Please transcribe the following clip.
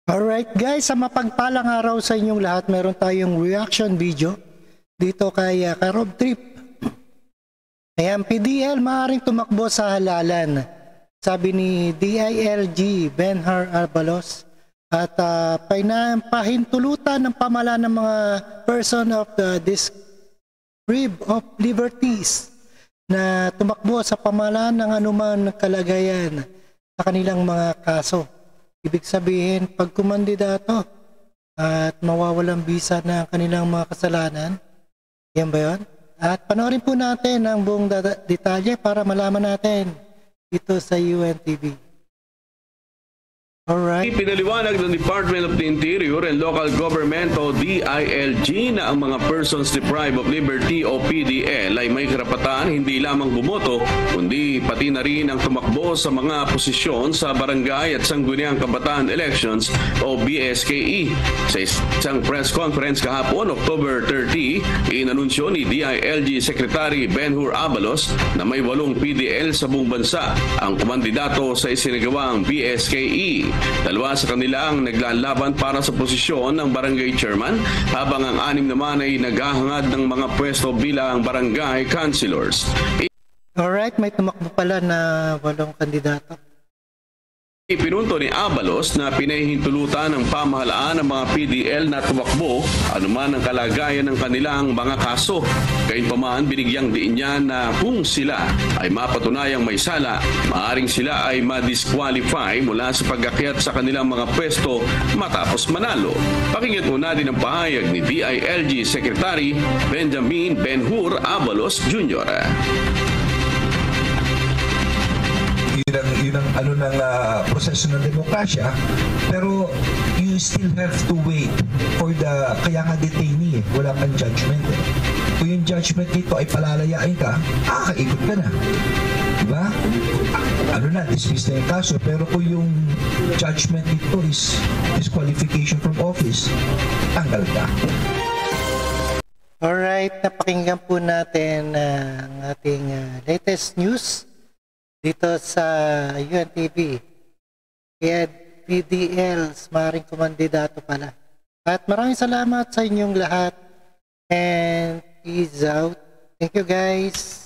Alright guys, sa mapagpalang araw sa inyong lahat, meron tayong reaction video dito kay Rob Trip. Ayan, PDL maaaring tumakbo sa halalan, sabi ni DILG Benhur Abalos. At pahintulutan ng pamahalaan ng mga person of the Deprived of Liberties na tumakbo sa pamahalaan ng anuman kalagayan sa kanilang mga kaso. Ibig sabihin, pag kumandidato at mawawalang bisa na kanilang mga kasalanan, yan ba yun? At panoorin po natin ang buong detalye para malaman natin ito sa UNTV. Alright. Pinaliwanag ng Department of the Interior and Local Government o DILG na ang mga persons deprived of liberty o PDL ay may karapatan hindi lamang bumoto kundi pati na rin ang tumakbo sa mga posisyon sa barangay at sangguniang kabataan elections o BSKE. Sa isang press conference kahapon, October 30, inanunsyo ni DILG Secretary Benhur Abalos na may 8 PDL sa buong bansa ang kumandidato sa isinagawang BSKE. Dalawa sa kanila ang naglalaban para sa posisyon ng barangay chairman habang ang 6 naman ay naghahangad ng mga pwesto bilang barangay councilors. Alright, may tumakbo pala na 8 kandidato. Ipinunto ni Abalos na pinahihintulutan ng pamahalaan ng mga PDL na tumakbo anuman ang kalagayan ng kanilang mga kaso. Gayunpaman, binigyang diin niya na kung sila ay mapatunayang may sala, maaaring sila ay ma-disqualify mula sa pag-akyat sa kanilang mga pwesto matapos manalo. Pakinggan po natin ang pahayag ni DILG Secretary Benjamin Benhur Abalos Jr. Yun ang ano ng proseso ng demokrasya, pero you still have to wait for the, kaya nga detainee, wala kang judgment. Kung yung judgment dito ay palalayain ka, kakaikot ka na. Diba? Ano na, dismiss na yung kaso, pero kung yung judgment dito is disqualification from office, tanggal ka. Alright, napakinggan po natin ang ating latest news dito sa UNTV. Kaya PDLs, maaaring kumandidato pala. At maraming salamat sa inyong lahat. And peace out. Thank you guys.